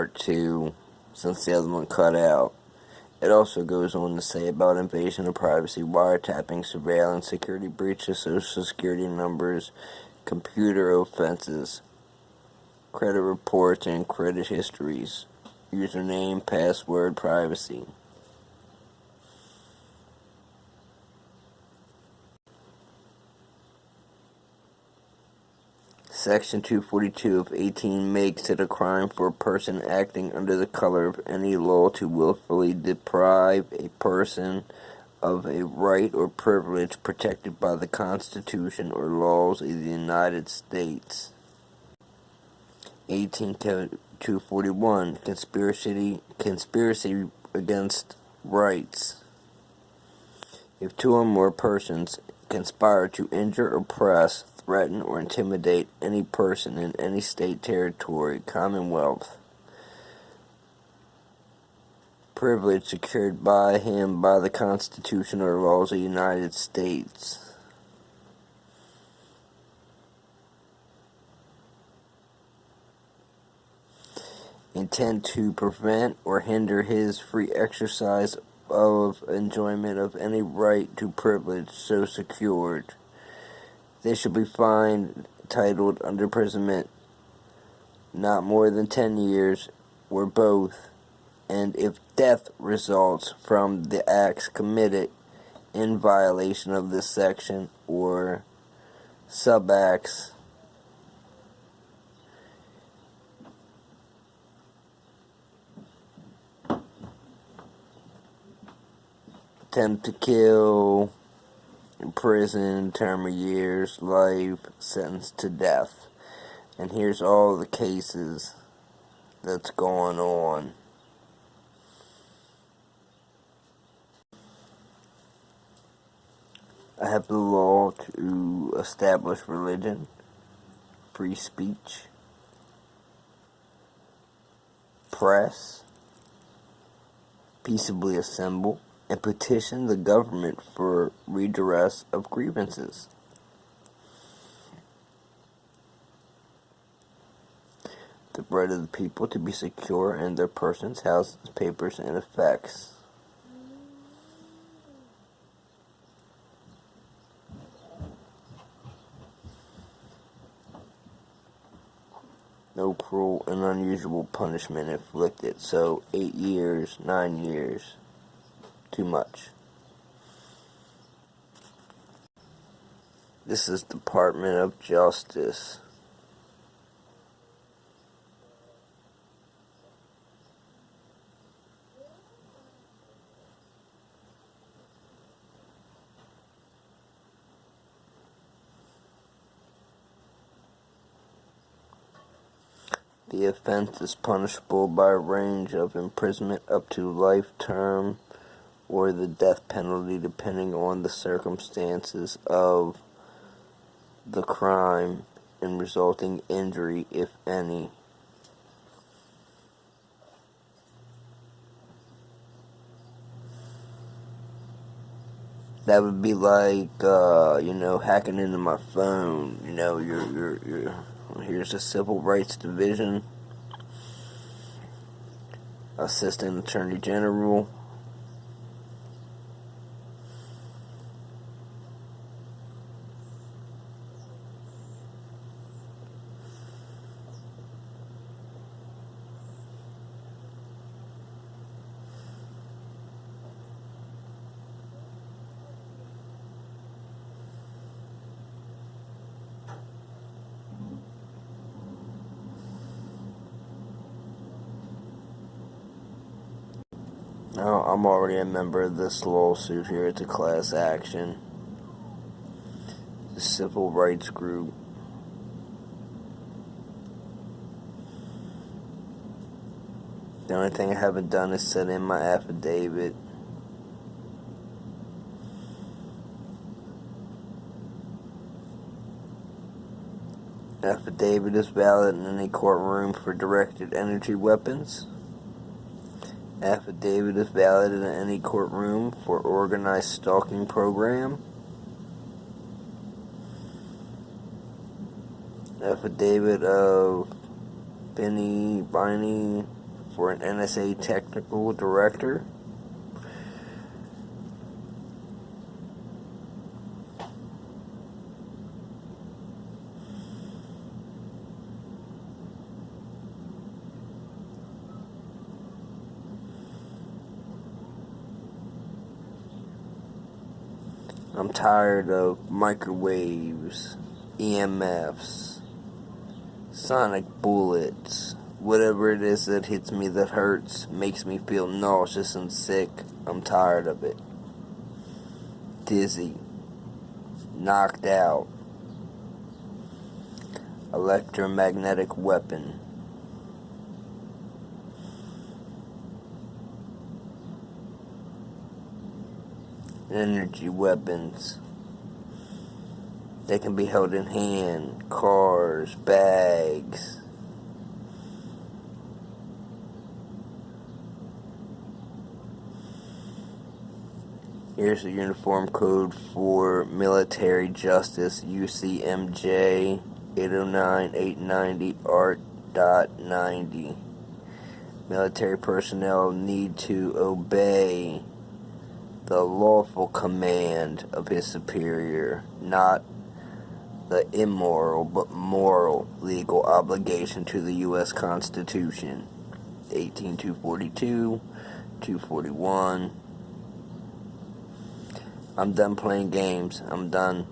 part 2, since the other one cut out. It also goes on to say about invasion of privacy, wiretapping, surveillance, security breaches, social security numbers, computer offenses, credit reports, and credit histories, username, password, privacy. Section 242 of 18 makes it a crime for a person acting under the color of any law to willfully deprive a person of a right or privilege protected by the Constitution or laws of the United States. 18.241 Conspiracy against rights. If two or more persons conspire to injure, oppress, threaten, or intimidate any person in any state, territory, commonwealth, privilege secured by him by the Constitution or laws of the United States. Intend to prevent or hinder his free exercise of enjoyment of any right to privilege so secured. They shall be fined, titled under imprisonment, not more than 10 years, or both, and if death results from the acts committed in violation of this section or subacts, attempt to kill, imprisoned, term of years, life, sentenced to death. And here's all the cases that's going on. I have the law to establish religion, free speech, press, peaceably assemble, and petition the government for redress of grievances. The right of the people to be secure in their persons, houses, papers, and effects. No cruel and unusual punishment inflicted. So 8 years, 9 years. Too much. This is Department of Justice. The offense is punishable by a range of imprisonment up to life term or the death penalty depending on the circumstances of the crime and resulting injury, if any. That would be like, hacking into my phone. Here's the Civil Rights Division, Assistant Attorney General. Now, I'm already a member of this lawsuit here. It's a class action. The civil rights group. The only thing I haven't done is send in my affidavit. Affidavit is valid in any courtroom for directed energy weapons. Affidavit is valid in any courtroom for organized stalking program. Affidavit of Benny for an NSA technical director. I'm tired of microwaves, EMFs, sonic bullets, whatever it is that hits me that hurts, makes me feel nauseous and sick. I'm tired of it. Dizzy, knocked out, electromagnetic weapon. Energy weapons. They can be held in hand, cars, bags. Here's the uniform code for military justice, UCMJ 809-890 Art.90. Military personnel need to obey the lawful command of his superior, not the immoral but moral legal obligation to the U.S. Constitution. 18242, 241. I'm done playing games. I'm done.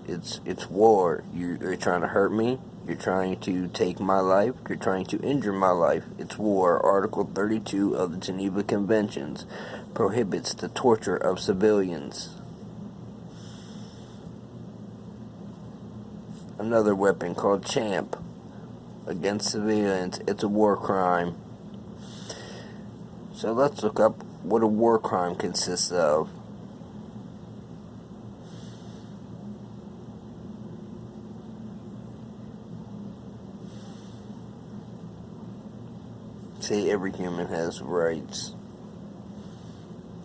It's war. You're trying to hurt me. You're trying to take my life. You're trying to injure my life. It's war. Article 32 of the Geneva Conventions prohibits the torture of civilians. Another weapon called CHAMP against civilians. It's a war crime. So let's look up what a war crime consists of. See, every human has rights.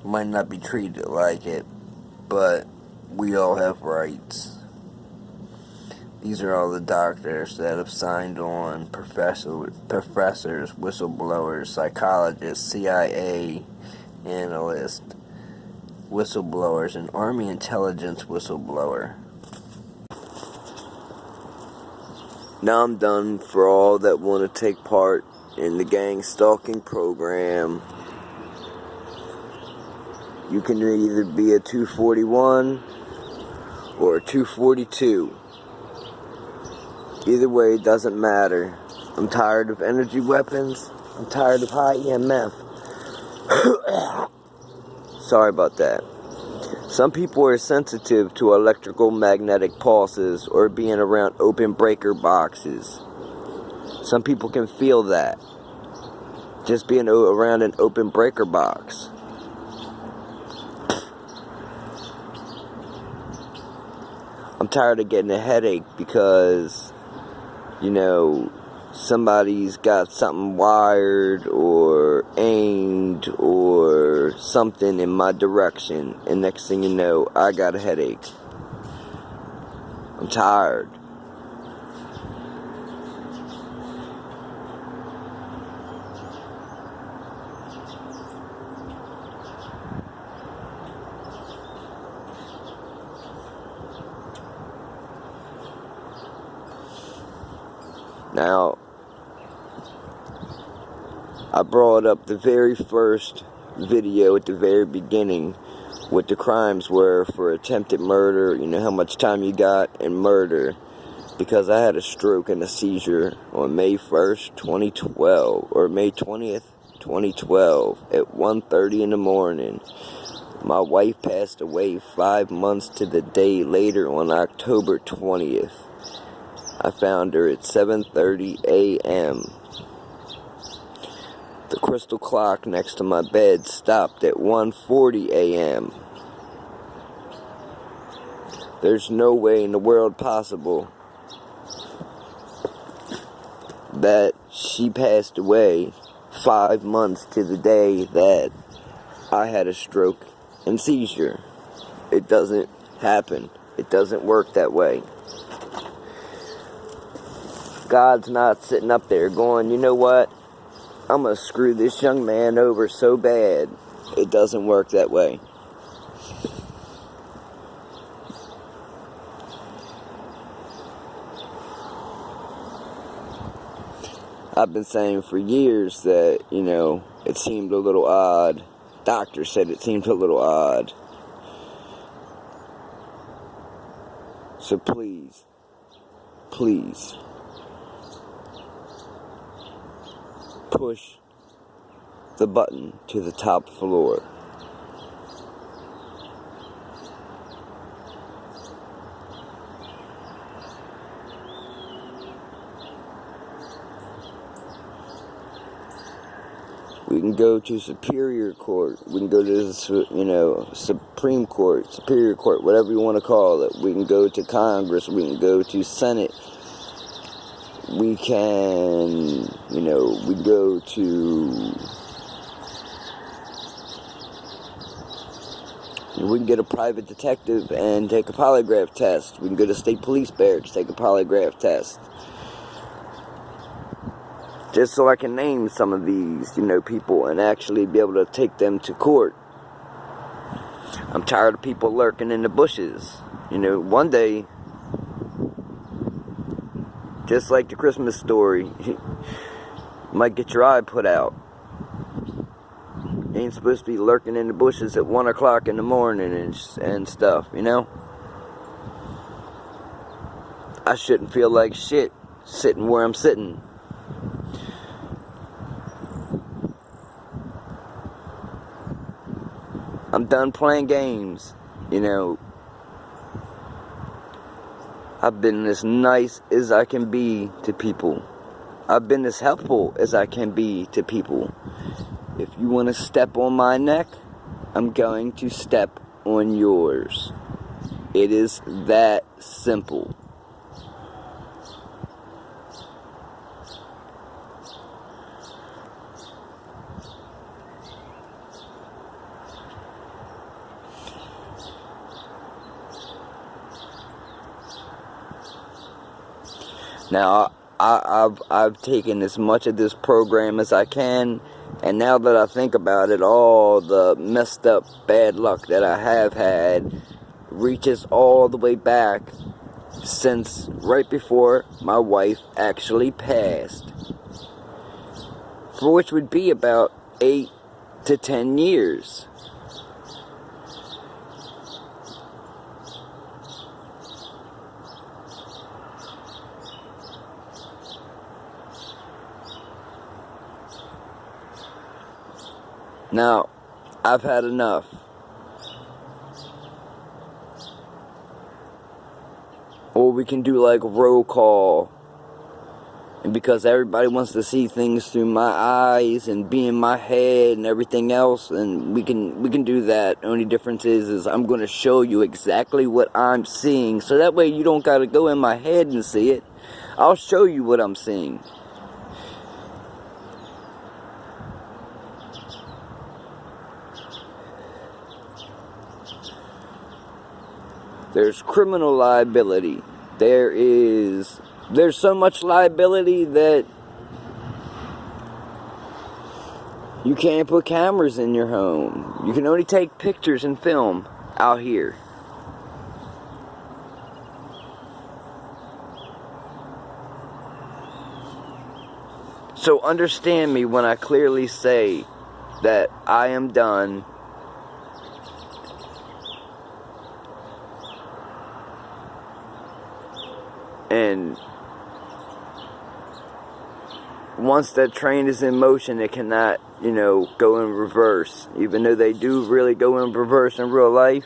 Might not be treated like it, but we all have rights. These are all the doctors that have signed on, professors, whistleblowers, psychologists, CIA analysts, whistleblowers, and Army intelligence whistleblower. Now I'm done for all that want to take part in the gang stalking program. You can either be a 241 or a 242. Either way, it doesn't matter. I'm tired of energy weapons. I'm tired of high EMF. Sorry about that. Some people are sensitive to electrical magnetic pulses or being around open breaker boxes. Some people can feel that. Just being around an open breaker box. I'm tired of getting a headache because, somebody's got something wired or aimed or something in my direction. And next thing you know, I got a headache. I'm tired. Now, I brought up the very first video at the very beginning, what the crimes were for attempted murder, how much time you got, and murder, because I had a stroke and a seizure on May 1st, 2012, or May 20th, 2012, at 1:30 in the morning. My wife passed away 5 months to the day later on October 20th. I found her at 7:30 a.m. The crystal clock next to my bed stopped at 1:40 a.m. There's no way in the world possible that she passed away 5 months to the day that I had a stroke and seizure. It doesn't happen. It doesn't work that way. God's not sitting up there going, you know what? I'm going to screw this young man over so bad. It doesn't work that way. I've been saying for years that, it seemed a little odd. Doctor said it seemed a little odd. So please, push the button to the top floor. We can go to Superior Court. We can go to the, Supreme Court, Superior Court, whatever you want to call it. We can go to Congress. We can go to Senate. We can, we go to... We can get a private detective and take a polygraph test. We can go to state police barracks, take a polygraph test. Just so I can name some of these, people and actually be able to take them to court. I'm tired of people lurking in the bushes. One day, just like the Christmas story, you might get your eye put out. You ain't supposed to be lurking in the bushes at 1 o'clock in the morning and stuff, I shouldn't feel like shit sitting where I'm sitting. I'm done playing games, I've been as nice as I can be to people. I've been as helpful as I can be to people. If you want to step on my neck, I'm going to step on yours. It is that simple. Now, I've taken as much of this program as I can, and now that I think about it, all the messed up bad luck that I have had reaches all the way back since right before my wife actually passed, for which would be about 8 to 10 years. Now, I've had enough. Or we can do like roll call. And because everybody wants to see things through my eyes and be in my head and everything else, and we can do that. Only difference is I'm going to show you exactly what I'm seeing. So that way you don't got to go in my head and see it. I'll show you what I'm seeing. There's criminal liability. There's so much liability that you can't put cameras in your home. You can only take pictures and film out here. So understand me when I clearly say that I am done. And once that train is in motion, it cannot, go in reverse. Even though they do really go in reverse in real life,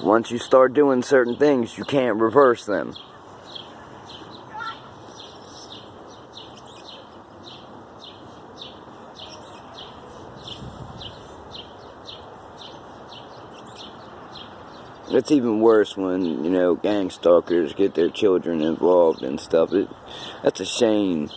once you start doing certain things, you can't reverse them. It's even worse when, gang stalkers get their children involved and stuff. That's a shame.